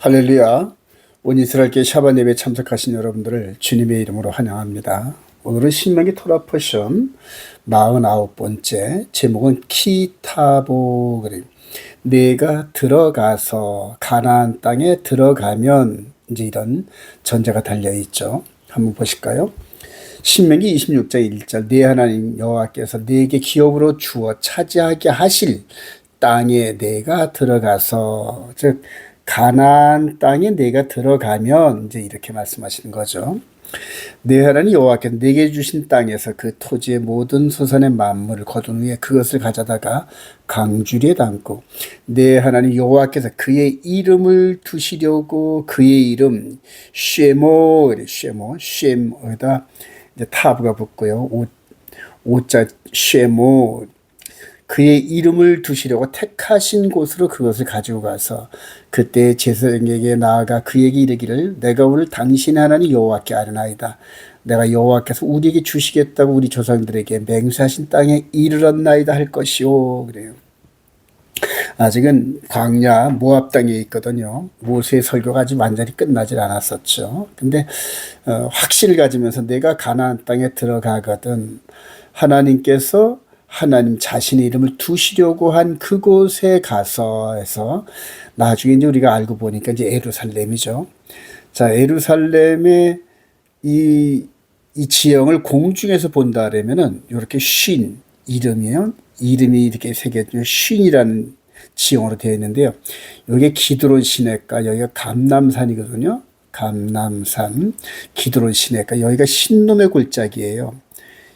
할렐루야. 온 이스라엘교회 샤bat 예배에 참석하신 여러분들을 주님의 이름으로 환영합니다. 오늘은 신명기 토라 포션 49번째, 제목은 키타보. 내가 들어가서 가나안 땅에 들어가면, 이제 이런 전제가 달려 있죠. 한번 보실까요? 신명기 26장 1절, 내 하나님 여호와께서 내게 기업으로 주어 차지하게 하실 땅에 내가 들어가서, 즉 가나안 땅에 내가 들어가면, 이제 이렇게 말씀하시는 거죠. 내 하나님 여호와께서 내게 주신 땅에서 그 토지의 모든 소산의 만물을 거둔 후에 그것을 가져다가 강주리에 담고, 내 하나님 여호와께서 그의 이름을 두시려고 그의 이름 쉐모에다 이제 타브가 붙고요. 오자 쉐모, 그의 이름을 두시려고 택하신 곳으로 그것을 가지고 가서 그때 제사장에게 나아가 그에게 이르기를, 내가 오늘 당신 하나님 여호와께 아뢰나이다. 내가 여호와께서 우리에게 주시겠다고 우리 조상들에게 맹세하신 땅에 이르렀나이다 할 것이요. 그래요. 아직은 광야 모압 땅에 있거든요. 모세의 설교가 아직 완전히 끝나질 않았었죠. 근데 확신을 가지면서 내가 가나안 땅에 들어가거든, 하나님께서 하나님 자신의 이름을 두시려고 한 그곳에 가서 해서, 나중에 이제 우리가 알고 보니까 이제 예루살렘이죠. 자, 예루살렘의 이 지형을 공중에서 본다 그러면은 이렇게 쉰 이름이요. 이름이 이렇게 새겨진 쉰이라는 지형으로 되어 있는데요. 여기 기드론 시내가, 여기가 감람산이거든요. 감람산, 기드론 시내가, 여기가 신놈의 골짜기예요.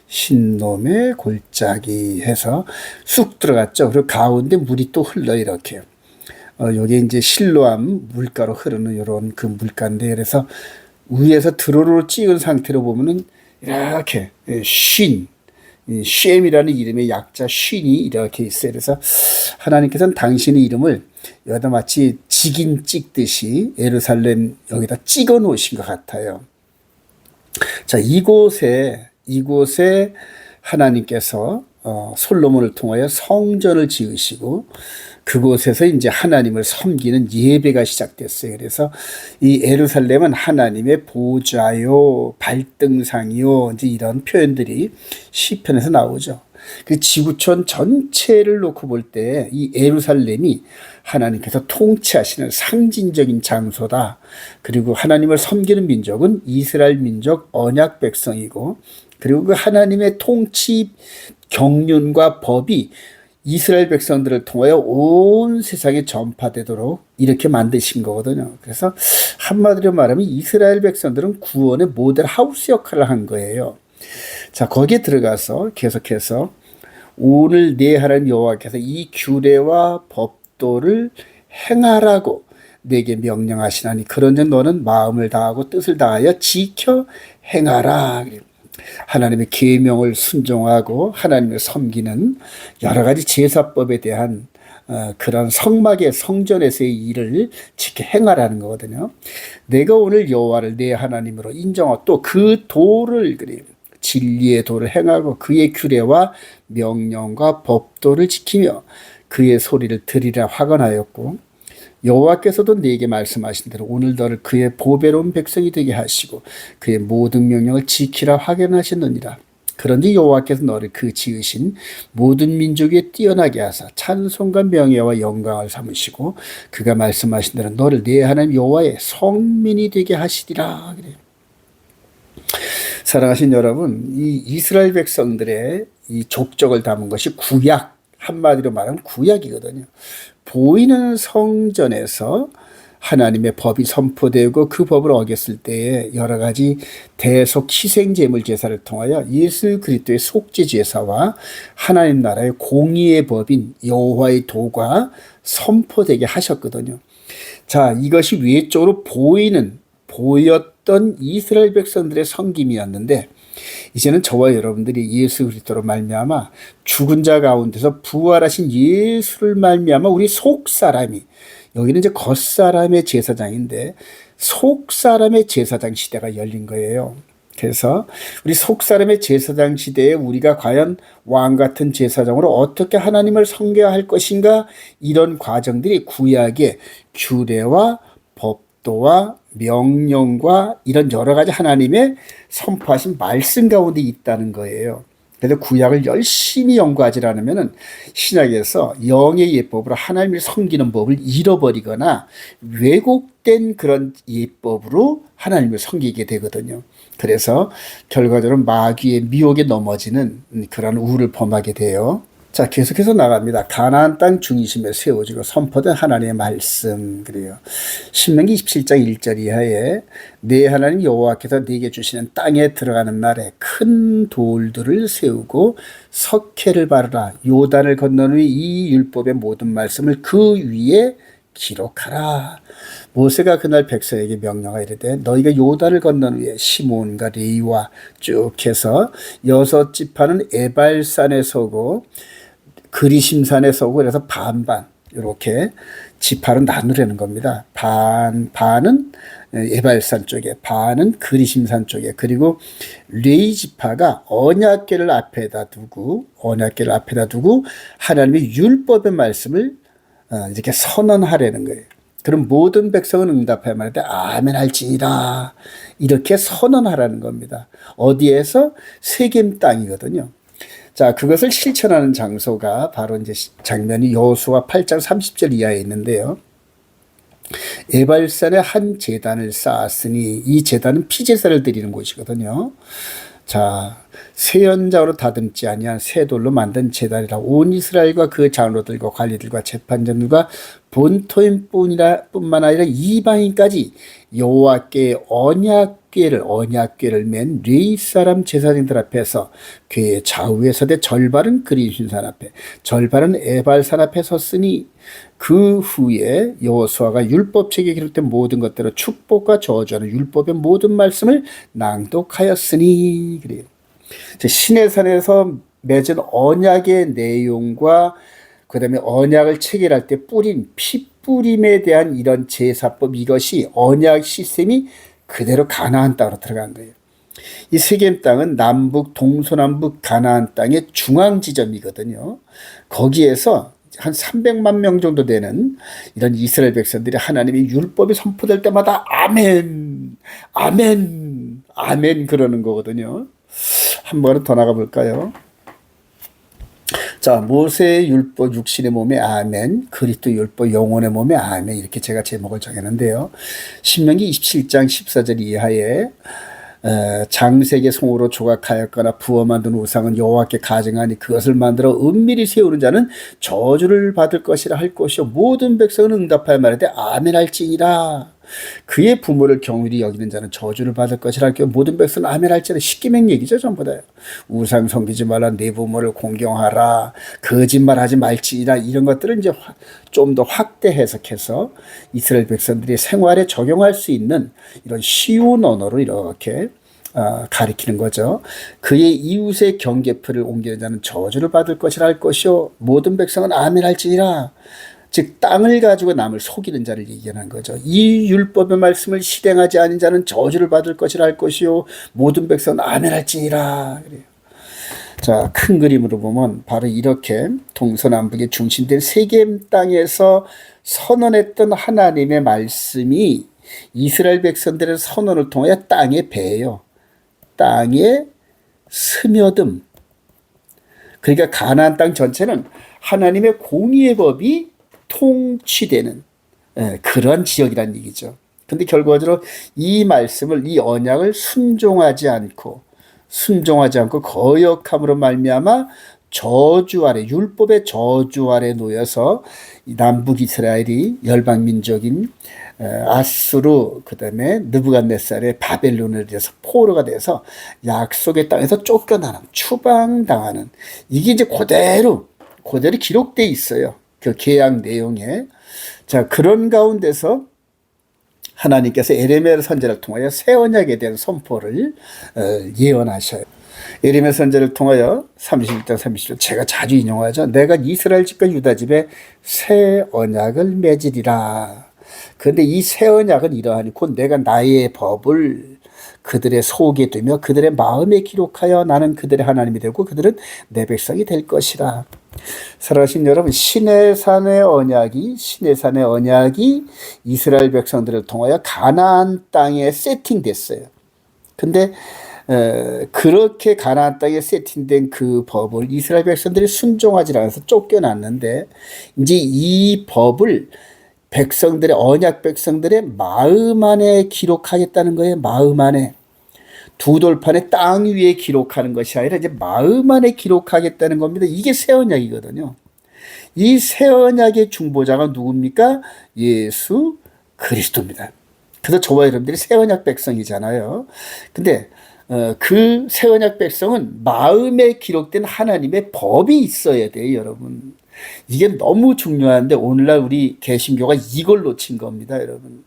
신놈의 골짜기 해서 쑥 들어갔죠. 그리고 가운데 물이 또 흘러 이렇게. 여기 이제 실로암 물가로 흐르는 이런 그 물가인데, 그래서 위에서 드로로 찍은 상태로 보면은 이렇게 쉔이라는 이름의 약자 쉰이 이렇게 있어요. 그래서 하나님께서는 당신의 이름을 여기다 마치 직인 찍듯이 예루살렘 여기다 찍어 놓으신 것 같아요. 자, 이곳에 하나님께서 솔로몬을 통하여 성전을 지으시고, 그곳에서 이제 하나님을 섬기는 예배가 시작됐어요. 그래서 이 예루살렘은 하나님의 보좌요, 발등상이요, 이제 이런 표현들이 시편에서 나오죠. 그 지구촌 전체를 놓고 볼 때 이 예루살렘이 하나님께서 통치하시는 상징적인 장소다. 그리고 하나님을 섬기는 민족은 이스라엘 민족 언약 백성이고, 그리고 그 하나님의 통치 경륜과 법이 이스라엘 백성들을 통하여 온 세상에 전파되도록 이렇게 만드신 거거든요. 그래서 한마디로 말하면 이스라엘 백성들은 구원의 모델 하우스 역할을 한 거예요. 자, 거기에 들어가서 계속해서 오늘 내 하나님 여호와께서 이 규례와 법도를 행하라고 내게 명령하시나니 그런즉 너는 마음을 다하고 뜻을 다하여 지켜 행하라. 하나님의 계명을 순종하고 하나님을 섬기는 여러 가지 제사법에 대한 그런 성막의 성전에서의 일을 지켜 행하라는 거거든요. 내가 오늘 여호와를 내 하나님으로 인정하고 또 그 도를, 진리의 도를 행하고 그의 규례와 명령과 법도를 지키며 그의 소리를 들으라 확언하였고, 여호와께서도 네게 말씀하신 대로 오늘 너를 그의 보배로운 백성이 되게 하시고 그의 모든 명령을 지키라 확언하셨느니라. 그런데 여호와께서 너를 그 지으신 모든 민족 위에 뛰어나게 하사 찬송과 명예와 영광을 삼으시고 그가 말씀하신 대로 너를 내 하나님 여호와의 성민이 되게 하시리라. 그래요. 사랑하신 여러분, 이 이스라엘 백성들의 이 족적을 담은 것이 구약, 한마디로 말하면 구약이거든요. 보이는 성전에서 하나님의 법이 선포되고 그 법을 어겼을 때에 여러 가지 대속 희생 제물 제사를 통하여 예수 그리스도의 속죄 제사와 하나님 나라의 공의의 법인 여호와의 도가 선포되게 하셨거든요. 자, 이것이 외적으로 보였던 이스라엘 백성들의 섬김이었는데, 이제는 저와 여러분들이 예수 그리스도로 말미암아 죽은 자 가운데서 부활하신 예수를 말미암아 우리 속사람이, 여기는 이제 겉사람의 제사장인데 속사람의 제사장 시대가 열린 거예요. 그래서 우리 속사람의 제사장 시대에 우리가 과연 왕 같은 제사장으로 어떻게 하나님을 섬겨야 할 것인가, 이런 과정들이 구약의 규례와 법도와 명령과 이런 여러 가지 하나님의 선포하신 말씀 가운데 있다는 거예요. 그래서 구약을 열심히 연구하지 않으면은 신약에서 영의 예법으로 하나님을 섬기는 법을 잃어버리거나 왜곡된 그런 예법으로 하나님을 섬기게 되거든요. 그래서 결과적으로 마귀의 미혹에 넘어지는 그런 우를 범하게 돼요. 자, 계속해서 나갑니다. 가나안 땅 중심에 세워지고 선포된 하나님의 말씀. 그래요. 신명기 27장 1절 이하에 내 하나님 여호와께서 네게 주시는 땅에 들어가는 날에 큰 돌들을 세우고 석회를 바르라. 요단을 건넌 후에 이 율법의 모든 말씀을 그 위에 기록하라. 모세가 그날 백성에게 명령하여 이르되 너희가 요단을 건넌 후에 시몬과 레위와 쭉 해서 6지파는 에발산에 서고 그리심산에 서고 그래서 반반 이렇게 지파로 나누려는 겁니다. 반은 에발산 쪽에, 반은 그리심산 쪽에, 그리고 레위 지파가 언약궤를 앞에다 두고 하나님의 율법의 말씀을 이렇게 선언하려는 거예요. 그럼 모든 백성은 응답하여 말하되 아멘 할지니라 이렇게 선언하라는 겁니다. 어디에서? 세겜 땅이거든요. 자, 그것을 실천하는 장소가 바로 이제 장면이 여호수아 8장 30절 이하에 있는데요. 에발산에 한 제단을 쌓았으니 이 제단은 피제사를 드리는 곳이거든요. 자, 새 연장으로 다듬지 아니한 새 돌로 만든 제단이라 온 이스라엘과 그 장로들과 관리들과 재판장들과 본토인뿐만 아니라 이방인까지 여호와께 언약궤를 맨 레위 사람 제사장들 앞에서 궤의 좌우에 서되 절반은 그리심산 앞에 절반은 에발산 앞에 섰으니 그 후에 여호수아가 율법책에 기록된 모든 것대로 축복과 저주하는 율법의 모든 말씀을 낭독하였으니 그래요. 시내산에서 맺은 언약의 내용과 그 다음에 언약을 체결할 때 뿌린 피뿌림에 대한 이런 제사법, 이것이 언약 시스템이 그대로 가나안 땅으로 들어간 거예요. 이 세겜 땅은 남북, 동서남북 가나안 땅의 중앙 지점이거든요. 거기에서 한 300만 명 정도 되는 이런 이스라엘 백성들이 하나님의 율법이 선포될 때마다 아멘, 아멘, 아멘 그러는 거거든요. 한 번은 더 나가 볼까요? 자, 모세의 율법 육신의 몸에 아멘, 그리스도 율법 영혼의 몸에 아멘 이렇게 제가 제목을 정했는데요. 신명기 27장 14절 이하에 장색의 송으로 조각하였거나 부어 만든 우상은 여호와께 가증하니 그것을 만들어 은밀히 세우는 자는 저주를 받을 것이라 할 것이요 모든 백성은 응답하여 말하되 아멘 할지니라. 그의 부모를 경휼히 여기는 자는 저주를 받을 것이라 할 경우 모든 백성은 아멘 할지니라. 십계명 얘기죠. 전부 다. 우상 섬기지 말라, 내 부모를 공경하라, 거짓말하지 말지니라. 이런 것들을 이제 좀 더 확대 해석해서 이스라엘 백성들이 생활에 적용할 수 있는 이런 쉬운 언어로 이렇게 가리키는 거죠. 그의 이웃의 경계표를 옮기는 자는 저주를 받을 것이라 할 것이요 모든 백성은 아멘 할지니라. 즉 땅을 가지고 남을 속이는 자를 얘기하는 거죠. 이 율법의 말씀을 실행하지 않은 자는 저주를 받을 것이라 할 것이요 모든 백성은 아멘 할지니라. 그래요. 자, 큰 그림으로 보면 바로 이렇게 동서남북의 중심된 세겜 땅에서 선언했던 하나님의 말씀이 이스라엘 백성들의 선언을 통해 땅에 배요. 땅에 스며듦. 그러니까 가나안 땅 전체는 하나님의 공의의 법이 통치되는 그런 지역이라는 얘기죠. 근데 결과적으로 이 말씀을, 이 언약을 순종하지 않고 거역함으로 말미암아 저주 아래, 율법의 저주 아래 놓여서 남북 이스라엘이 열방 민족인 아수르, 그다음에 느부갓네살의 바벨론에 대해서 포로가 돼서 약속의 땅에서 쫓겨나는, 추방당하는, 이게 이제 그대로 기록돼 있어요. 그 계약 내용에. 자, 그런 가운데서 하나님께서 에레미야 선지자를 통하여 새 언약에 대한 선포를 예언하셔요. 에레미야 선지자를 통하여 31장 30절 제가 자주 인용하죠. 내가 이스라엘 집과 유다 집에 새 언약을 맺으리라. 그런데 이 새 언약은 이러하니 곧 내가 나의 법을 그들의 속에 두며 그들의 마음에 기록하여 나는 그들의 하나님이 되고 그들은 내 백성이 될 것이라. 사랑하신 여러분, 시내산의 언약이 이스라엘 백성들을 통하여 가나안 땅에 세팅됐어요. 근데 그렇게 가나안 땅에 세팅된 그 법을 이스라엘 백성들이 순종하지 않아서 쫓겨났는데, 이제 이 법을 언약 백성들의 마음 안에 기록하겠다는 거예요. 마음 안에. 두 돌판의 땅 위에 기록하는 것이 아니라 이제 마음 안에 기록하겠다는 겁니다. 이게 새 언약이거든요. 이 새 언약의 중보자가 누굽니까? 예수 그리스도입니다. 그래서 저와 여러분들이 새 언약 백성이잖아요. 근데 그 새 언약 백성은 마음에 기록된 하나님의 법이 있어야 돼요, 여러분. 이게 너무 중요한데 오늘날 우리 개신교가 이걸 놓친 겁니다, 여러분.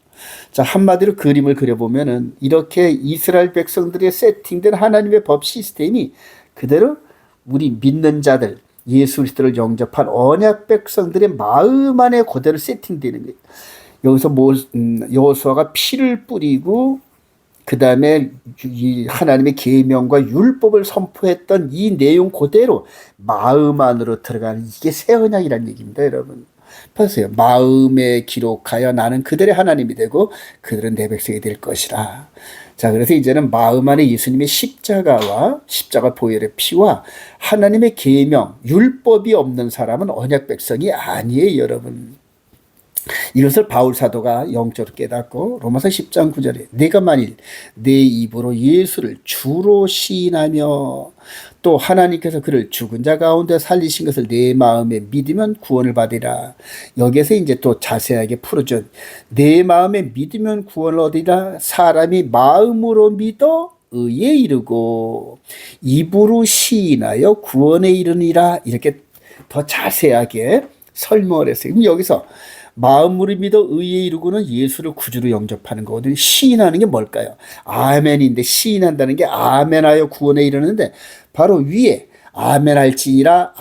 자, 한마디로 그림을 그려보면은 이렇게 이스라엘 백성들의 세팅된 하나님의 법 시스템이 그대로 우리 믿는 자들, 예수 그리스도를 영접한 언약 백성들의 마음 안에 그대로 세팅되는 거예요. 여기서 여호수아가 피를 뿌리고 그 다음에 하나님의 계명과 율법을 선포했던 이 내용 그대로 마음 안으로 들어가는, 이게 새 언약이라는 얘기입니다, 여러분. 보세요. 마음에 기록하여 나는 그들의 하나님이 되고 그들은 내 백성이 될 것이라. 자, 그래서 이제는 마음 안에 예수님의 십자가 보혈의 피와 하나님의 계명, 율법이 없는 사람은 언약 백성이 아니에요, 여러분. 이것을 바울 사도가 영적으로 깨닫고 로마서 10장 9절에 내가 만일 내 입으로 예수를 주로 시인하며 또 하나님께서 그를 죽은 자 가운데 살리신 것을 내 마음에 믿으면 구원을 받으리라. 여기에서 이제 또 자세하게 풀어준, 내 마음에 믿으면 구원을 얻으리라. 사람이 마음으로 믿어 의에 이르고 입으로 시인하여 구원에 이르니라. 이렇게 더 자세하게 설명을 했어요. 그럼 여기서 마음으로 믿어 의에 이르고는 예수를 구주로 영접하는 거거든요. 시인하는 게 뭘까요? 아멘인데, 시인한다는 게 아멘하여 구원에 이르는데, 바로 위에 아멘할지니라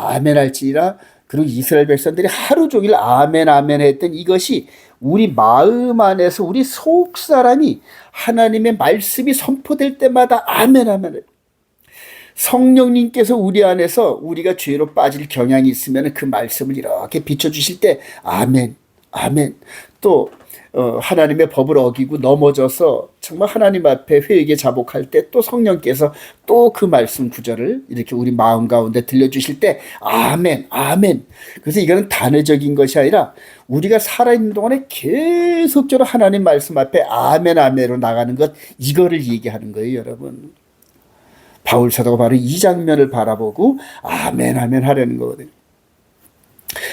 그리고 이스라엘 백성들이 하루 종일 아멘 했던 이것이 우리 마음 안에서 우리 속 사람이 하나님의 말씀이 선포될 때마다 아멘. 성령님께서 우리 안에서 우리가 죄로 빠질 경향이 있으면 그 말씀을 이렇게 비춰주실 때 아멘. 또 하나님의 법을 어기고 넘어져서 정말 하나님 앞에 회개 자복할 때 또 성령께서 또 그 말씀 구절을 이렇게 우리 마음 가운데 들려주실 때 아멘. 그래서 이거는 단회적인 것이 아니라 우리가 살아있는 동안에 계속적으로 하나님 말씀 앞에 아멘으로 나가는 것, 이거를 얘기하는 거예요, 여러분. 바울 사도가 바로 이 장면을 바라보고 아멘 하려는 거거든요.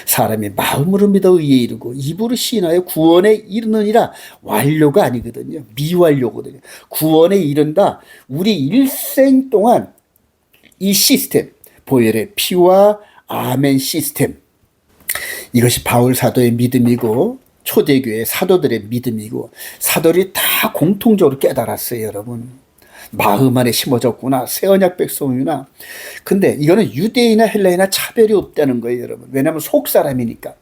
사람이 마음으로 믿어 의에 이르고 입으로 시인하여 구원에 이르느니라. 완료가 아니거든요. 미완료거든요. 구원에 이른다. 우리 일생 동안 이 시스템, 보혈의 피와 아멘 시스템, 이것이 바울 사도의 믿음이고 초대교회 사도들의 믿음이고 사도들이 다 공통적으로 깨달았어요, 여러분. 마음 안에 심어졌구나. 새 언약 백성이구나. 근데 이거는 유대인이나 헬라인이나 차별이 없다는 거예요, 여러분. 왜냐하면 속 사람이니까.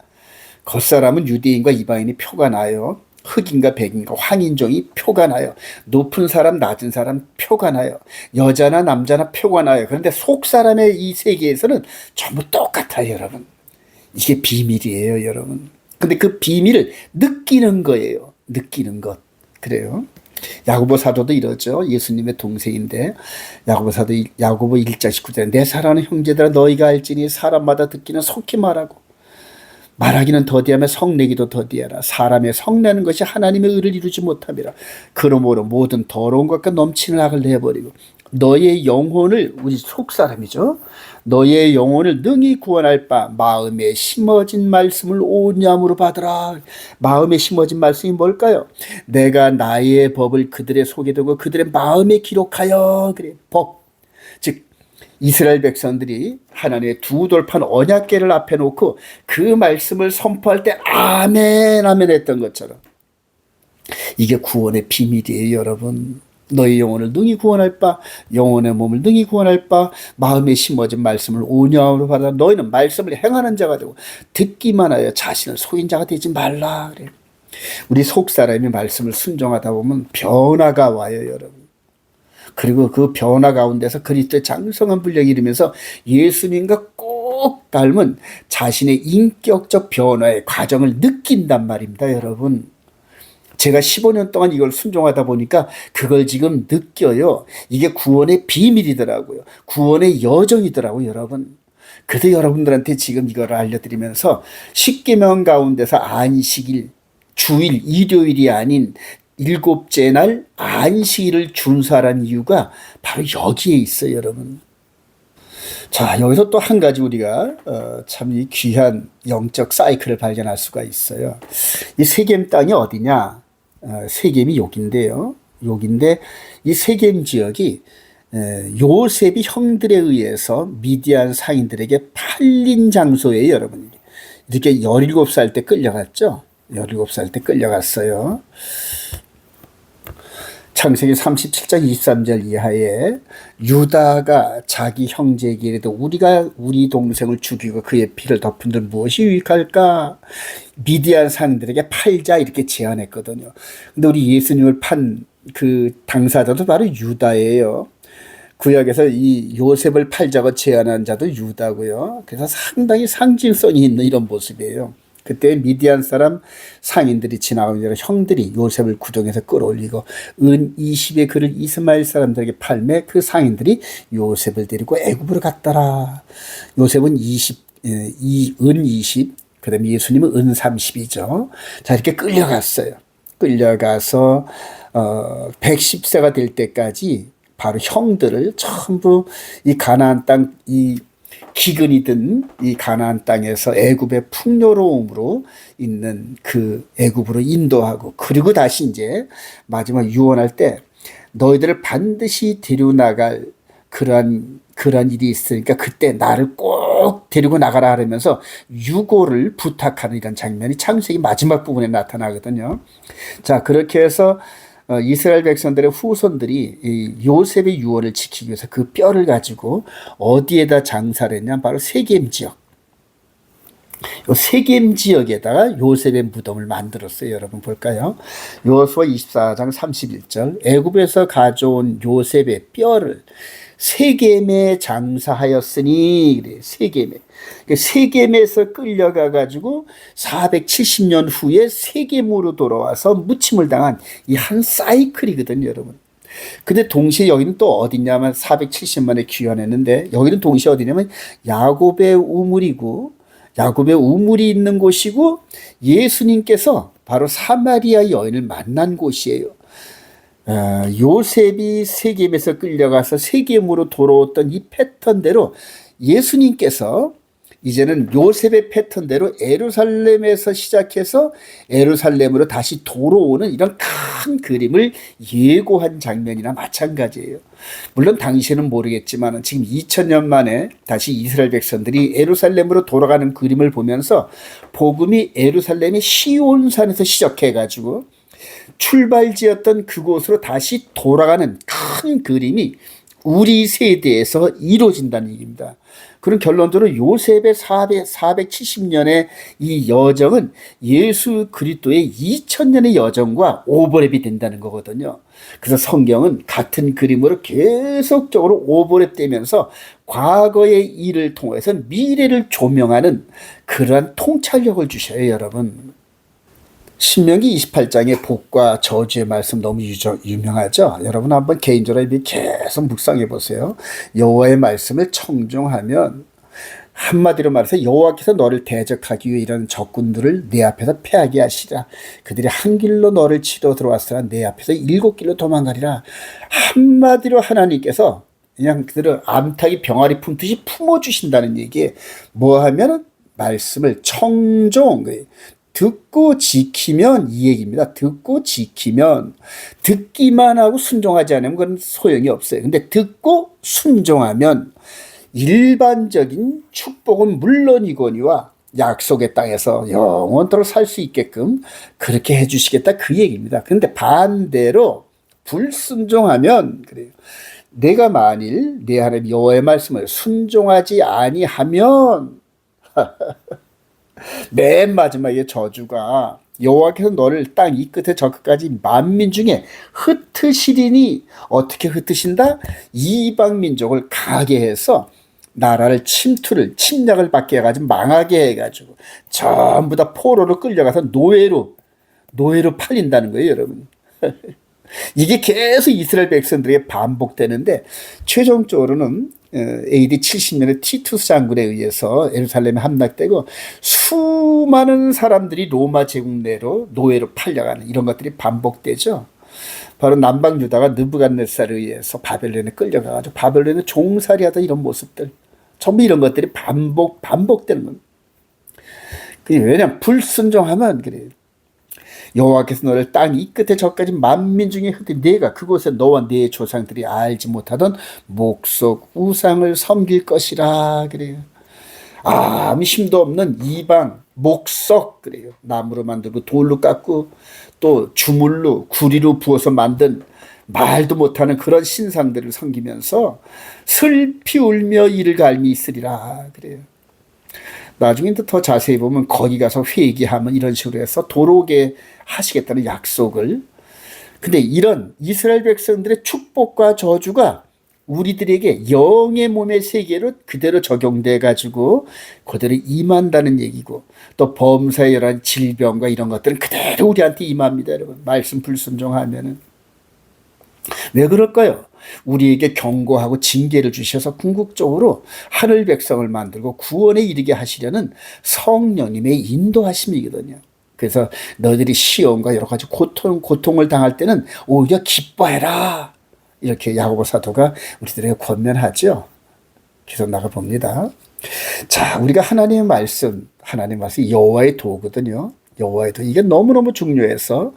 겉사람은 유대인과 이방인이 표가 나요. 흑인과 백인과 황인종이 표가 나요. 높은 사람, 낮은 사람 표가 나요. 여자나 남자나 표가 나요. 그런데 속 사람의 이 세계에서는 전부 똑같아요, 여러분. 이게 비밀이에요, 여러분. 근데 그 비밀을 느끼는 거예요. 느끼는 것. 그래요. 야고보 사도도 이러죠. 예수님의 동생인데 야고보 1장 19절에 내 사랑하는 형제들아 너희가 알지니 사람마다 듣기는 속히 말하기는 더디하며 성내기도 더디하라. 사람의 성내는 것이 하나님의 의를 이루지 못함이라. 그러므로 모든 더러운 것과 넘치는 악을 내버리고 너의 영혼을, 우리 속사람이죠, 너의 영혼을 능히 구원할 바 마음에 심어진 말씀을 온유함으로 받으라. 마음에 심어진 말씀이 뭘까요? 내가 나의 법을 그들의 속에 두고 그들의 마음에 기록하여. 그래, 법. 즉 이스라엘 백성들이 하나님의 두 돌판 언약궤를 앞에 놓고 그 말씀을 선포할 때 아멘 했던 것처럼, 이게 구원의 비밀이에요, 여러분. 너희 영혼을 능히 구원할 바, 영혼의 몸을 능히 구원할 바, 마음에 심어진 말씀을 온유함으로 받아. 너희는 말씀을 행하는 자가 되고 듣기만 하여 자신을 속인 자가 되지 말라. 그래. 우리 속 사람이 말씀을 순종하다 보면 변화가 와요, 여러분. 그리고 그 변화 가운데서 그리스도의 장성한 분량이 이루면서 예수님과 꼭 닮은 자신의 인격적 변화의 과정을 느낀단 말입니다, 여러분. 제가 15년 동안 이걸 순종하다 보니까 그걸 지금 느껴요. 이게 구원의 비밀이더라고요. 구원의 여정이더라고요, 여러분. 그래서 여러분들한테 지금 이걸 알려드리면서 십계명 가운데서 안식일, 주일, 일요일이 아닌 일곱째 날 안식일을 준수하라는 이유가 바로 여기에 있어요, 여러분. 자, 여기서 또 한 가지 우리가 참 이 귀한 영적 사이클을 발견할 수가 있어요. 이 세겜 땅이 어디냐? 세겜이 여기인데요. 여기인데 이 세겜 지역이 요셉이 형들에 의해서 미디안 상인들에게 팔린 장소예요, 여러분. 이렇게 17살 때 끌려갔죠. 17살 때 끌려갔어요. 창세기 37장 23절 이하에 유다가 자기 형제에게 이르되 우리가 우리 동생을 죽이고 그의 피를 덮은 들 무엇이 유익할까? 미디안 상인들에게 팔자 이렇게 제안했거든요. 근데 우리 예수님을 판 그 당사자도 바로 유다예요. 구약에서 이 요셉을 팔자고 제안한 자도 유다고요. 그래서 상당히 상징성이 있는 이런 모습이에요. 그때 미디안 사람 상인들이 지나가면 형들이 요셉을 구덩이에서 끌어올리고 은 20의 그를 이스마엘 사람들에게 팔매 그 상인들이 요셉을 데리고 애굽으로 갔더라. 요셉은 은 20, 그 다음에 예수님은 은 30이죠. 자, 이렇게 끌려갔어요. 끌려가서 110세가 될 때까지 바로 형들을 전부 이 가나안 땅, 이 기근이 든 이 가나안 땅에서 애굽의 풍요로움으로 있는 그 애굽으로 인도하고, 그리고 다시 이제 마지막 유언할 때 너희들을 반드시 데려나갈 그러한 일이 있으니까 그때 나를 꼭 데리고 나가라 하면서 유고를 부탁하는 이런 장면이 창세기 마지막 부분에 나타나거든요. 자, 그렇게 해서 이스라엘 백성들의 후손들이 이 요셉의 유언을 지키기 위해서 그 뼈를 가지고 어디에다 장사를 했냐? 바로 세겜 지역. 요 세겜 지역에다가 요셉의 무덤을 만들었어요. 여러분 볼까요? 여호수아 24장 31절 애굽에서 가져온 요셉의 뼈를 세겜에 장사하였으니, 그래, 세겜에. 세겜에서 끌려가 가지고 470년 후에 세겜으로 돌아와서 무침을 당한 이 한 사이클이거든요, 여러분. 근데 동시에 여기는 또 어디냐면 470만에 귀환했는데 여기는 동시에 어디냐면 야곱의 우물이고, 야곱의 우물이 있는 곳이고 예수님께서 바로 사마리아 여인을 만난 곳이에요. 요셉이 세겜에서 끌려가서 세겜으로 돌아왔던 이 패턴대로 예수님께서 이제는 요셉의 패턴대로 예루살렘에서 시작해서 예루살렘으로 다시 돌아오는 이런 큰 그림을 예고한 장면이나 마찬가지예요. 물론 당시에는 모르겠지만 지금 2000년 만에 다시 이스라엘 백성들이 예루살렘으로 돌아가는 그림을 보면서 복음이 예루살렘의 시온산에서 시작해가지고 출발지였던 그곳으로 다시 돌아가는 큰 그림이 우리 세대에서 이루어진다는 얘기입니다. 그런 결론적으로 요셉의 470년의 이 여정은 예수 그리스도의 2000년의 여정과 오버랩이 된다는 거거든요. 그래서 성경은 같은 그림으로 계속적으로 오버랩되면서 과거의 일을 통해서 미래를 조명하는 그러한 통찰력을 주셔요, 여러분. 신명기 28장의 복과 저주의 말씀 너무 유명하죠. 여러분 한번 개인적으로 계속 묵상해 보세요. 여호와의 말씀을 청종하면, 한마디로 말해서 여호와께서 너를 대적하기 위해 이런 적군들을 내 앞에서 패하게 하시라. 그들이 한 길로 너를 치러 들어왔으나 내 앞에서 7길로 도망가리라. 한마디로 하나님께서 그냥 그들을 암탉이 병아리 품듯이 품어주신다는 얘기에 뭐 하면 말씀을 청종, 듣고 지키면, 이 얘기입니다. 듣고 지키면, 듣기만 하고 순종하지 않으면 그건 소용이 없어요. 근데 듣고 순종하면 일반적인 축복은 물론이거니와 약속의 땅에서 영원토록 살 수 있게끔 그렇게 해주시겠다, 그 얘기입니다. 근데 반대로 불순종하면, 그래요. 내가 만일 내 하나님 여호와의 말씀을 순종하지 아니하면 맨 마지막에 저주가 여호와께서 너를 땅 이 끝에 저 끝까지 만민 중에 흩으시리니 어떻게 흩으신다? 이방 민족을 강하게 해서 나라를 침략을 받게 해가지고 망하게 해가지고 전부 다 포로로 끌려가서 노예로 팔린다는 거예요, 여러분. 이게 계속 이스라엘 백성들에게 반복되는데 최종적으로는 AD 70년에 티투스 장군에 의해서 예루살렘에 함락되고 수많은 사람들이 로마 제국 내로 노예로 팔려가는 이런 것들이 반복되죠. 바로 남방 유다가 느부갓네살에 의해서 바벨론에 끌려가가지고 바벨론에 종살이하던 이런 모습들 전부 이런 것들이 반복되는 겁니다. 왜냐하면 불순종하면 그래요. 여호와께서 너를 땅 이 끝에 저까지 만민 중에 흩으니 네가 그곳에 너와 네 조상들이 알지 못하던 목석 우상을 섬길 것이라 그래요. 아무 힘도 없는 이방 목석 그래요. 나무로 만들고 돌로 깎고 또 주물로 구리로 부어서 만든 말도 못하는 그런 신상들을 섬기면서 슬피 울며 이를 갈미 있으리라 그래요. 나중에 더 자세히 보면 거기 가서 회개하면 이런 식으로 해서 도로게 하시겠다는 약속을. 근데 이런 이스라엘 백성들의 축복과 저주가 우리들에게 영의 몸의 세계로 그대로 적용돼 가지고 그대로 임한다는 얘기고, 또 범사에 여러 질병과 이런 것들은 그대로 우리한테 임합니다, 여러분. 말씀 불순종하면은. 왜 그럴까요? 우리에게 경고하고 징계를 주셔서 궁극적으로 하늘 백성을 만들고 구원에 이르게 하시려는 성령님의 인도하심이거든요. 그래서 너희들이 시험과 여러 가지 고통을 당할 때는 오히려 기뻐해라. 이렇게 야고보 사도가 우리들에게 권면하죠. 계속 나가봅니다. 자, 우리가 하나님의 말씀 여호와의 도거든요. 여호와의 도, 이게 너무너무 중요해서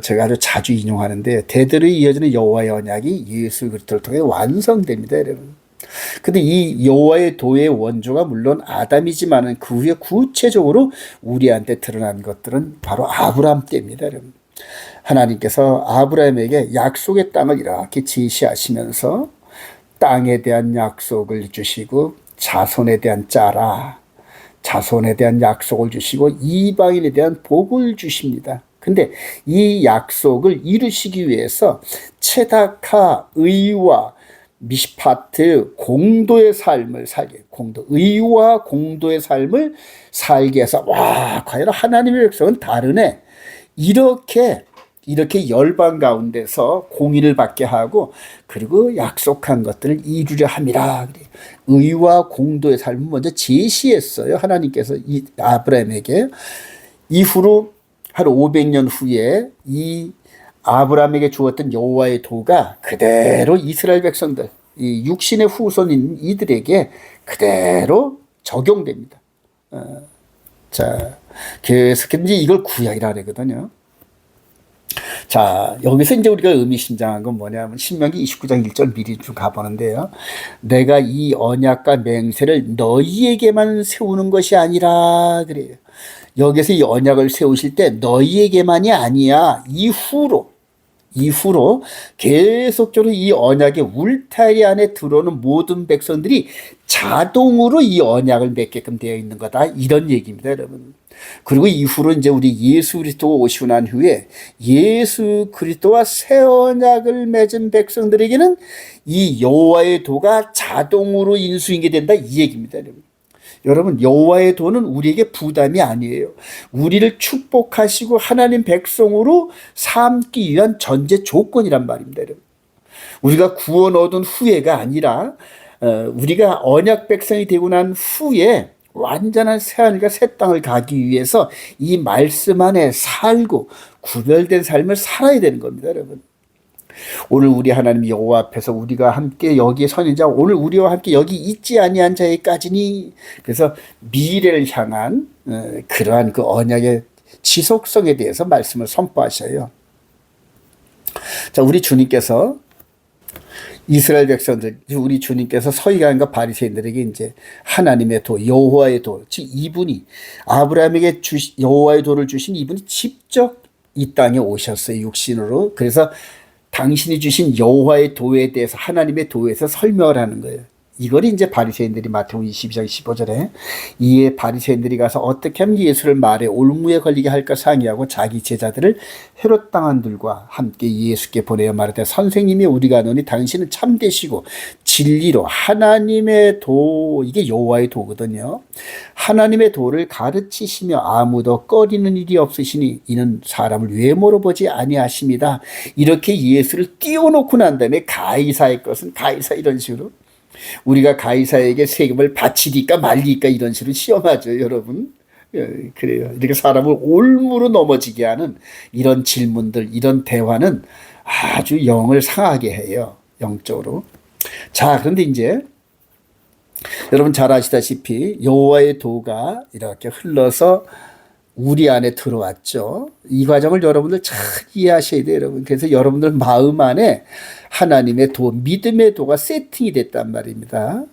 제가 아주 자주 인용하는데, 대대로 이어지는 여호와의 언약이 예수 그리스도를 통해 완성됩니다, 여러분. 근데 이 여호와의 도의 원조가 물론 아담이지만은 그 후에 구체적으로 우리한테 드러난 것들은 바로 아브라함 때입니다, 여러분. 하나님께서 아브라함에게 약속의 땅을 이렇게 제시하시면서 땅에 대한 약속을 주시고 자손에 대한 자손에 대한 약속을 주시고 이방인에 대한 복을 주십니다. 근데 이 약속을 이루시기 위해서 체다카 의와 미시파트 공도의 삶을 의와 공도의 삶을 살게 해서, 와, 과연 하나님의 백성은 다르네. 이렇게 열방 가운데서 공의를 받게 하고, 그리고 약속한 것들을 이루려 함이라. 의와 공도의 삶을 먼저 제시했어요, 하나님께서 이 아브라함에게. 이후로 한 500년 후에 이 아브라함에게 주었던 여호와의 도가 그대로 이스라엘 백성들, 이 육신의 후손인 이들에게 그대로 적용됩니다. 자, 계속해서 이걸 구약이라 그러거든요. 자, 여기서 이제 우리가 의미심장한 건 뭐냐면 신명기 29장 1절 미리 좀 가보는데요. 내가 이 언약과 맹세를 너희에게만 세우는 것이 아니라 그래요. 여기서 이 언약을 세우실 때 너희에게만이 아니야. 이후로 계속적으로 이 언약의 울타리 안에 들어오는 모든 백성들이 자동으로 이 언약을 맺게끔 되어 있는 거다. 이런 얘기입니다, 여러분. 그리고 이후로 이제 우리 예수 그리스도가 오시고 난 후에 예수 그리스도와 새 언약을 맺은 백성들에게는 이 여호와의 도가 자동으로 인수인계 된다, 이 얘기입니다, 여러분. 여러분, 여호와의 도는 우리에게 부담이 아니에요. 우리를 축복하시고 하나님 백성으로 삼기 위한 전제 조건이란 말입니다, 여러분. 우리가 구원 얻은 후에가 아니라 우리가 언약 백성이 되고 난 후에 완전한 새하늘과 새 땅을 가기 위해서 이 말씀 안에 살고 구별된 삶을 살아야 되는 겁니다, 여러분. 오늘 우리 하나님 여호와 앞에서 우리가 함께 여기에 서는 자, 오늘 우리와 함께 여기 있지 아니한 자에까지니. 그래서 미래를 향한 그러한 그 언약의 지속성에 대해서 말씀을 선포하셔요. 자, 우리 주님께서 이스라엘 백성들, 우리 주님께서 서기관과 바리새인들에게 이제 하나님의 도, 여호와의 도, 즉 이분이 아브라함에게 여호와의 도를 주신 이분이 직접 이 땅에 오셨어요, 육신으로. 그래서 당신이 주신 여호와의 도에 대해서, 하나님의 도에서 설명을 하는 거예요. 이걸 이제 바리새인들이 마태복음 22장 15절에 이에 바리새인들이 가서 어떻게 하면 예수를 말에 올무에 걸리게 할까 상의하고 자기 제자들을 헤롯 당한들과 함께 예수께 보내어 말하되 선생님이 우리가 아노니 당신은 참되시고 진리로 하나님의 도, 이게 여호와의 도거든요. 하나님의 도를 가르치시며 아무도 꺼리는 일이 없으시니 이는 사람을 외모로 보지 아니하십니다. 이렇게 예수를 띄워놓고 난 다음에 가이사의 것은 가이사, 이런 식으로 우리가 가이사에게 세금을 바치니까 말리니까 이런 식으로 시험하죠, 여러분. 그래요. 이렇게 사람을 올무로 넘어지게 하는 이런 질문들, 이런 대화는 아주 영을 상하게 해요, 영적으로. 자, 그런데 이제 여러분 잘 아시다시피 여호와의 도가 이렇게 흘러서 우리 안에 들어왔죠. 이 과정을 여러분들 잘 이해하셔야 돼요, 여러분. 그래서 여러분들 마음 안에 하나님의 도, 믿음의 도가 세팅이 됐단 말입니다.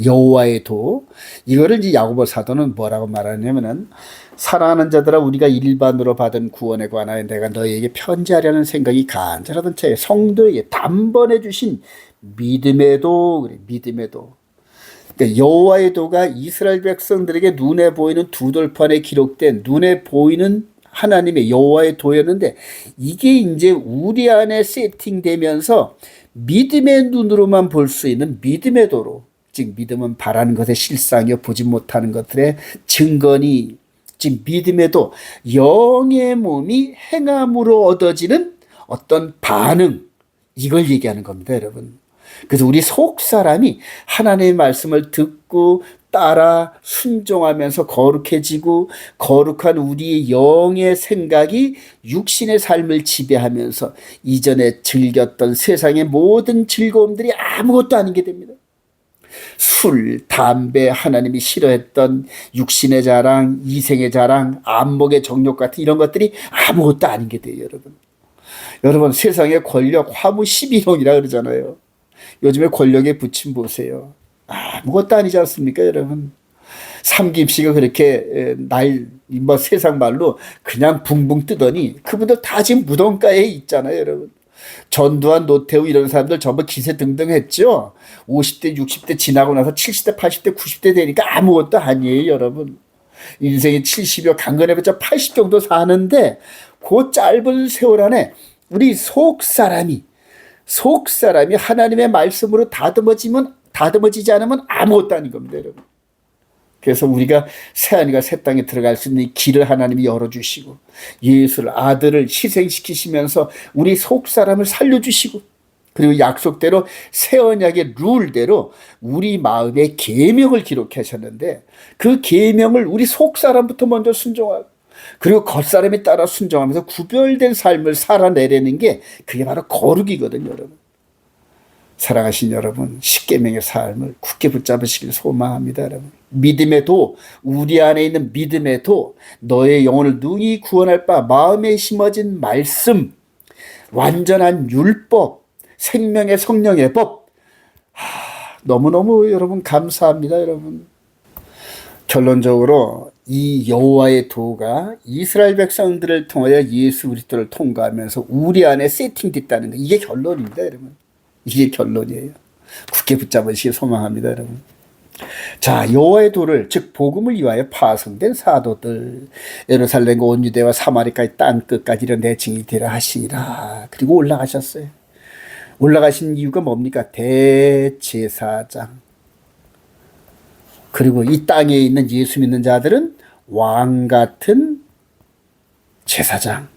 여호와의 도. 이거를 이제 야고보 사도는 뭐라고 말하냐면은 사랑하는 자들아 우리가 일반으로 받은 구원에 관하여 내가 너희에게 편지하려는 생각이 간절하던 차에 성도에게 단번에 주신 믿음의 도, 그래, 믿음의 도. 그러니까 여호와의 도가 이스라엘 백성들에게 눈에 보이는 두 돌판에 기록된 눈에 보이는 하나님의 여호와의 도였는데 이게 이제 우리 안에 세팅되면서 믿음의 눈으로만 볼 수 있는 믿음의 도로, 즉 믿음은 바라는 것의 실상이요 보지 못하는 것들의 증거니, 즉 믿음의 도, 영의 몸이 행함으로 얻어지는 어떤 반응, 이걸 얘기하는 겁니다, 여러분. 그래서 우리 속 사람이 하나님의 말씀을 듣고 따라 순종하면서 거룩해지고 거룩한 우리의 영의 생각이 육신의 삶을 지배하면서 이전에 즐겼던 세상의 모든 즐거움들이 아무것도 아닌 게 됩니다. 술, 담배, 하나님이 싫어했던 육신의 자랑, 이생의 자랑, 안목의 정욕 같은 이런 것들이 아무것도 아닌 게 돼요, 여러분. 여러분, 세상의 권력, 화무 11홍이라 그러잖아요. 요즘에 권력의 부침 보세요. 아무것도 아니지 않습니까, 여러분? 삼김씨가 그렇게 뭐 세상 말로 그냥 붕붕 뜨더니 그분들 다 지금 무덤가에 있잖아요, 여러분. 전두환, 노태우 이런 사람들 전부 기세 등등했죠. 50대, 60대 지나고 나서 70대, 80대, 90대 되니까 아무것도 아니에요, 여러분. 인생이 70여 강건해봤자 80 정도 사는데 그 짧은 세월 안에 우리 속 사람이 하나님의 말씀으로 다듬어지지 않으면 아무것도 아닌 겁니다, 여러분. 그래서 우리가 새하늘과 새 땅에 들어갈 수 있는 길을 하나님이 열어주시고 예수를, 아들을 희생시키시면서 우리 속 사람을 살려주시고 그리고 약속대로 새 언약의 룰대로 우리 마음에 계명을 기록하셨는데 그 계명을 우리 속 사람부터 먼저 순종하고 그리고 겉사람에 따라 순종하면서 구별된 삶을 살아내려는 게 그게 바로 거룩이거든요, 여러분. 사랑하신 여러분, 십계명의 삶을 굳게 붙잡으시길 소망합니다, 여러분. 믿음의 도, 우리 안에 있는 믿음의 도, 너의 영혼을 능히 구원할 바 마음에 심어진 말씀, 완전한 율법, 생명의 성령의 법. 너무너무 여러분 감사합니다, 여러분. 결론적으로 이 여호와의 도가 이스라엘 백성들을 통하여 예수 그리스도를 통과하면서 우리 안에 세팅됐다는 거, 이게 결론입니다, 여러분. 이게 결론이에요. 굳게 붙잡으시길 소망합니다, 여러분. 자, 여호와의 도를, 즉 복음을 위하여 파송된 사도들, 예루살렘과 온 유대와 사마리아까지 땅 끝까지 이런 대칭이 되라 하시니라. 그리고 올라가셨어요. 올라가신 이유가 뭡니까? 대제사장. 그리고 이 땅에 있는 예수 믿는 자들은 왕 같은 제사장.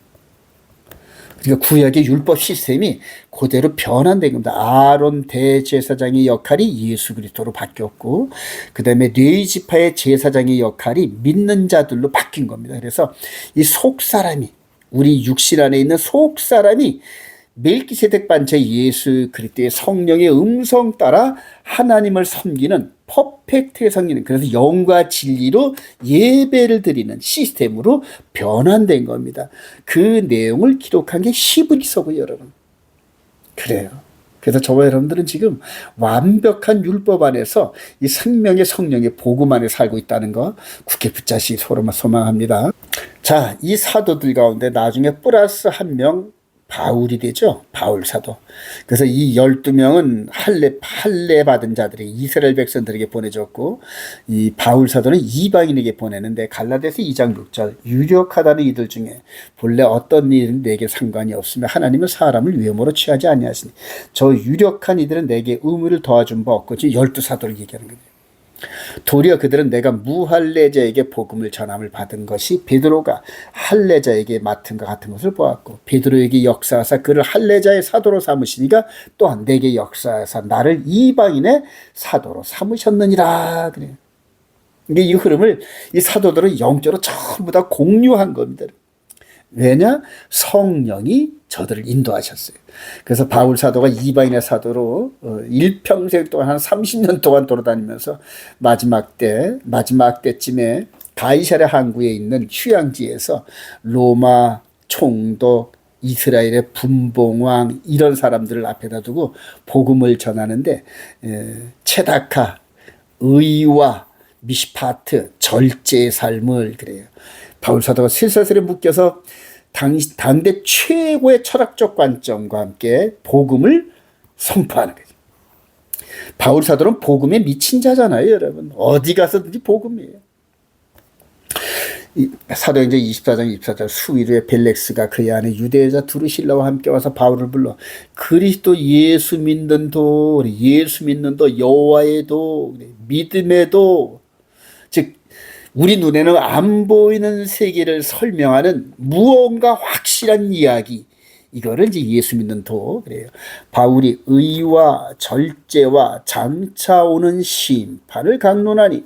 그러니까 구약의 율법 시스템이 그대로 변환된 겁니다. 아론 대제사장의 역할이 예수 그리스도로 바뀌었고 그 다음에 레위 지파의 제사장의 역할이 믿는 자들로 바뀐 겁니다. 그래서 이 속사람이, 우리 육신 안에 있는 속사람이 멜기세덱 반차 예수 그리스도의 성령의 음성 따라 하나님을 섬기는 퍼펙트의 성리는, 그래서 영과 진리로 예배를 드리는 시스템으로 변환된 겁니다. 그 내용을 기록한 게 히브리서고요, 여러분. 그래요. 그래서 저와 여러분들은 지금 완벽한 율법 안에서 이 생명의 성령의 복음 안에 살고 있다는 거 굳게 붙잡으시기 소망합니다. 자, 이 사도들 가운데 나중에 플러스 한 명 바울이 되죠. 바울 사도. 그래서 이 12명은 할례 받은 자들이 이스라엘 백성들에게 보내줬고, 이 바울 사도는 이방인에게 보내는데, 갈라디아서 2장 6절, 유력하다는 이들 중에 본래 어떤 일은 내게 상관이 없으며 하나님은 사람을 위험으로 취하지 아니하시니 저 유력한 이들은 내게 의무를 더해준 바 없고, 지금 12사도를 얘기하는 거예요. 도리어 그들은 내가 무할례자에게 복음을 전함을 받은 것이 베드로가 할례자에게 맡은 것 같은 것을 보았고, 베드로에게 역사하사 그를 할례자의 사도로 삼으시니까 또한 내게 역사하사 나를 이방인의 사도로 삼으셨느니라. 그래요. 이게 이 흐름을 이 사도들은 영적으로 전부 다 공유한 겁니다. 왜냐? 성령이 저들을 인도하셨어요. 그래서 바울 사도가 이방인의 사도로 일평생 동안 한 30년 동안 돌아다니면서 마지막 때쯤에 가이사랴 항구에 있는 휴양지에서 로마 총독, 이스라엘의 분봉왕 이런 사람들을 앞에다 두고 복음을 전하는데, 체다카, 의와 미시파트, 절제의 삶을, 그래요. 바울 사도가 쇠사슬에 묶여서 당대 최고의 철학적 관점과 함께 복음을 선포하는 거죠. 바울 사도는 복음에 미친 자잖아요, 여러분. 어디 가서든지 복음이에요. 사도행전 24장 24절, 수일후에 벨렉스가 그의 아내 유대 여자 두루실라와 함께 와서 바울을 불러 그리스도 예수 믿는 도, 예수 믿는 도, 여호와의 도, 믿음의 도, 즉 우리 눈에는 안 보이는 세계를 설명하는 무언가 확실한 이야기, 이거를 이제 예수 믿는 도, 그래요. 바울이 의와 절제와 장차 오는 심판을 강론하니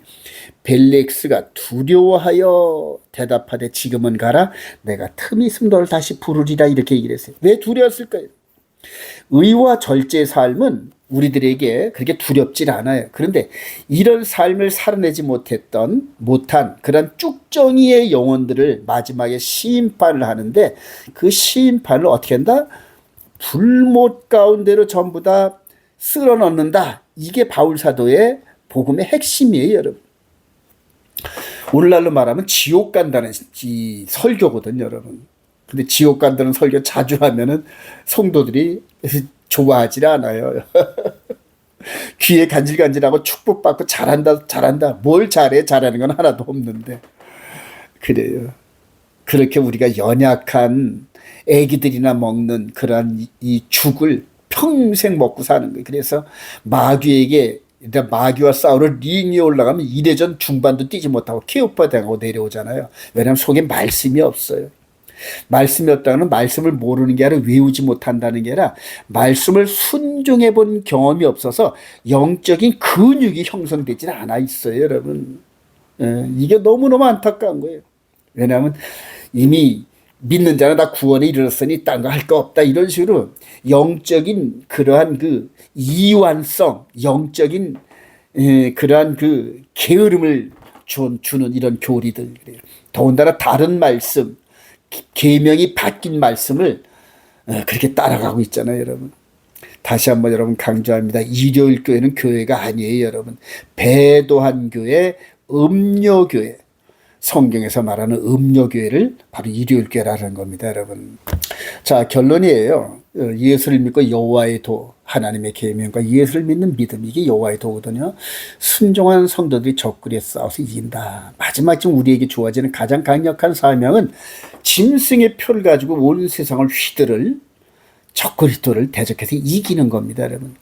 벨렉스가 두려워하여 대답하되 지금은 가라, 내가 틈이 있으면 너를 다시 부르리라, 이렇게 얘기를 했어요. 왜 두려웠을까요? 의와 절제의 삶은 우리들에게 그렇게 두렵질 않아요. 그런데 이런 삶을 살아내지 못한 그런 쭉정이의 영혼들을 마지막에 심판을 하는데, 그 심판을 어떻게 한다? 불못 가운데로 전부 다 쓸어 넣는다. 이게 바울 사도의 복음의 핵심이에요, 여러분. 오늘날로 말하면 지옥 간다는 설교거든요, 여러분. 근데 지옥 간다는 설교 자주 하면은 성도들이 좋아하지 않아요. 귀에 간질간질하고 축복받고 잘한다. 뭘 잘해? 잘하는 건 하나도 없는데. 그래요. 그렇게 우리가 연약한 애기들이나 먹는 그런 이 죽을 평생 먹고 사는 거예요. 그래서 마귀와 싸우러 링 위에 올라가면 2대전 중반도 뛰지 못하고 케오파 당하고 내려오잖아요. 왜냐하면 속에 말씀이 없어요. 말씀이 없다는 말씀을 모르는 게 아니라 외우지 못한다는 게 아니라 말씀을 순종해 본 경험이 없어서 영적인 근육이 형성되지 않아 있어요, 여러분. 이게 너무너무 안타까운 거예요. 왜냐하면 이미 믿는 자는 다 구원에 이르렀으니 딴 거 할 거 없다, 이런 식으로 영적인 그러한 그 이완성, 영적인 그러한 그 게으름을 주는 이런 교리들. 더군다나 다른 말씀, 계명이 바뀐 말씀을 그렇게 따라가고 있잖아요, 여러분. 다시 한번 여러분 강조합니다. 일요일 교회는 교회가 아니에요, 여러분. 배도한 교회, 음료교회. 성경에서 말하는 음료교회를 바로 일요일 교회라는 겁니다, 여러분. 자, 결론이에요. 예수를 믿고 여호와의 도, 하나님의 계명과 예수를 믿는 믿음, 이게 여호와의 도거든요. 순종한 성도들이 적그리에 싸워서 이긴다. 마지막쯤 우리에게 주어지는 가장 강력한 사명은 짐승의 표를 가지고 온 세상을 휘두를 적그리스도를 대적해서 이기는 겁니다, 여러분.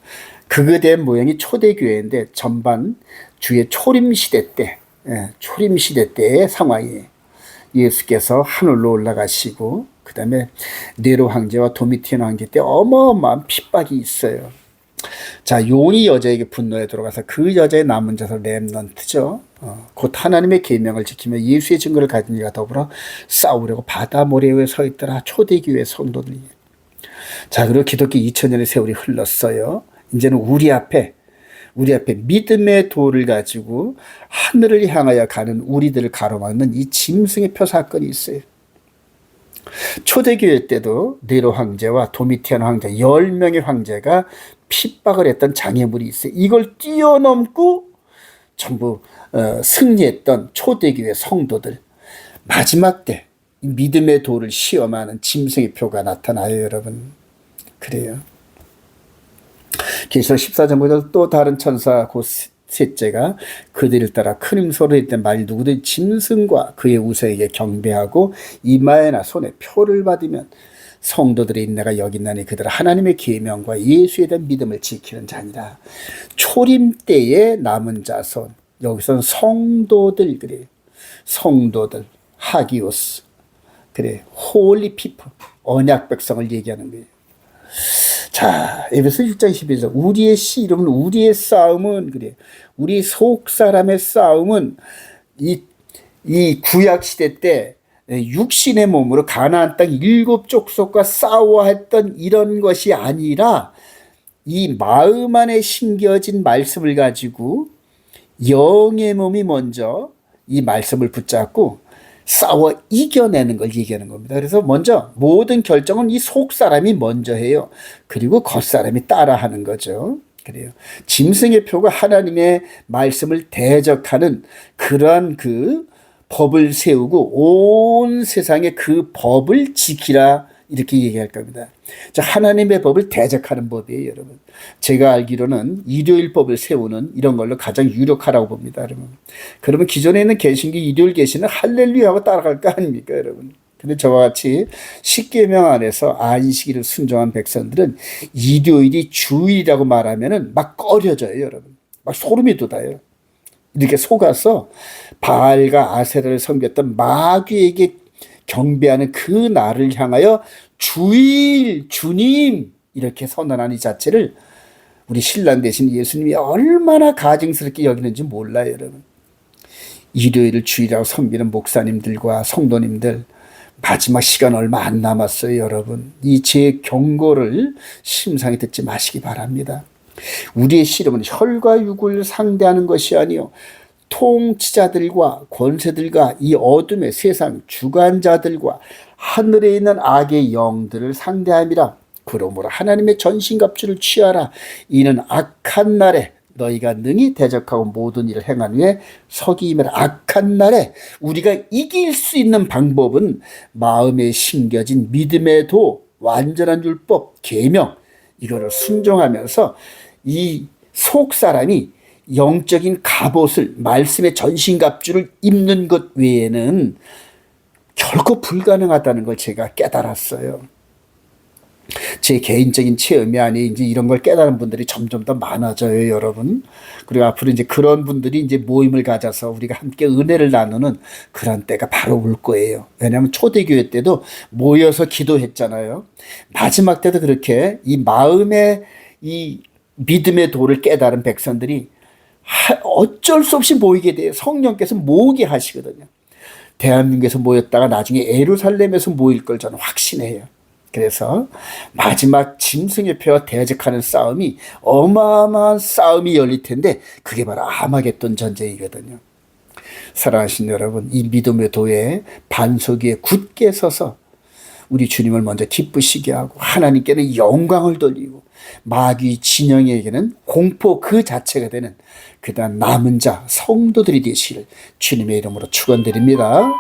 그거에 대한 모양이 초대교회인데, 전반 주의 초림시대 때의 상황이에요. 예수께서 하늘로 올라가시고, 그 다음에 네로 황제와 도미티안 황제 때 어마어마한 핍박이 있어요. 자, 용이 여자에게 분노에 들어가서 그 여자의 남은 자들 렘넌트죠. 곧 하나님의 계명을 지키며 예수의 증거를 가진 이가 더불어 싸우려고 바다 모래 위에 서 있더라. 초대교회 성도들이. 자, 그리고 기독교 2000년의 세월이 흘렀어요. 이제는 우리 앞에 믿음의 도를 가지고 하늘을 향하여 가는 우리들을 가로막는 이 짐승의 표 사건이 있어요. 초대교회 때도 네로 황제와 도미티안 황제, 10명의 황제가 핍박을 했던 장애물이 있어요. 이걸 뛰어넘고 전부 승리했던 초대교회 성도들. 마지막 때 이 믿음의 도를 시험하는 짐승의 표가 나타나요, 여러분. 그래요. 계시록 14장 보다 또 다른 천사 곧 셋째가 그들을 따라 큰 힘소리를 때 말 누구든 짐승과 그의 우상에게 경배하고 이마에나 손에 표를 받으면 성도들의 인내가 여긴나니 그들은 하나님의 계명과 예수에 대한 믿음을 지키는 자니라. 초림 때에 남은 자손, 여기서는 성도들, 그래, 성도들, 하기오스, 그래, 홀리 피플, 언약 백성을 얘기하는 거예요. 자, 에베소 1장 11절 우리의 씨 이름은 우리의 싸움은, 그래, 우리 속 사람의 싸움은 이 구약 시대 때 육신의 몸으로 가나안 땅 7 족속과 싸워했던 이런 것이 아니라 이 마음 안에 심겨진 말씀을 가지고 영의 몸이 먼저 이 말씀을 붙잡고 싸워 이겨내는 걸 얘기하는 겁니다. 그래서 먼저 모든 결정은 이 속 사람이 먼저 해요. 그리고 겉 사람이 따라하는 거죠. 그래요. 짐승의 표가 하나님의 말씀을 대적하는 그러한 그 법을 세우고 온 세상에 그 법을 지키라, 이렇게 얘기할 겁니다. 자, 하나님의 법을 대적하는 법이에요, 여러분. 제가 알기로는 일요일 법을 세우는 이런 걸로 가장 유력하라고 봅니다, 여러분. 그러면 기존에 있는 개신교 일요일 개신은 할렐루야하고 따라갈 거 아닙니까, 여러분? 근데 저와 같이 십계명 안에서 안식일을 순종한 백성들은 일요일이 주일이라고 말하면은 막 꺼려져요, 여러분. 막 소름이 돋아요. 이렇게 속아서 바알과 아세라를 섬겼던 마귀에게 경배하는 그 날을 향하여 주일, 주님 이렇게 선언한 이 자체를 우리 신랑 대신 예수님이 얼마나 가증스럽게 여기는지 몰라요, 여러분. 일요일을 주일이라고 섬기는 목사님들과 성도님들, 마지막 시간 얼마 안 남았어요, 여러분. 이 제 경고를 심상히 듣지 마시기 바랍니다. 우리의 씨름은 혈과 육을 상대하는 것이 아니요 통치자들과 권세들과 이 어둠의 세상 주관자들과 하늘에 있는 악의 영들을 상대함이라. 그러므로 하나님의 전신갑주를 취하라. 이는 악한 날에 너희가 능히 대적하고 모든 일을 행한 후에 서기임이라. 악한 날에 우리가 이길 수 있는 방법은 마음에 심겨진 믿음의 도, 완전한 율법, 계명, 이거를 순종하면서 이 속 사람이 영적인 갑옷을, 말씀의 전신갑주를 입는 것 외에는 결코 불가능하다는 걸 제가 깨달았어요. 제 개인적인 체험이 아니 이제 이런 걸 깨달은 분들이 점점 더 많아져요, 여러분. 그리고 앞으로 이제 그런 분들이 이제 모임을 가져서 우리가 함께 은혜를 나누는 그런 때가 바로 올 거예요. 왜냐하면 초대교회 때도 모여서 기도했잖아요. 마지막 때도 그렇게 이 마음의 이 믿음의 도를 깨달은 백성들이 어쩔 수 없이 모이게 돼요. 성령께서 모으게 하시거든요. 대한민국에서 모였다가 나중에 예루살렘에서 모일 걸 저는 확신해요. 그래서 마지막 짐승의 표와 대적하는 싸움이 어마어마한 싸움이 열릴 텐데 그게 바로 아마겟돈 전쟁이거든요. 사랑하신 여러분, 이 믿음의 도에 반석 위에 굳게 서서 우리 주님을 먼저 기쁘시게 하고 하나님께는 영광을 돌리고 마귀 진영에게는 공포 그 자체가 되는 그다음 남은 자 성도들이 되시기를 주님의 이름으로 축원드립니다.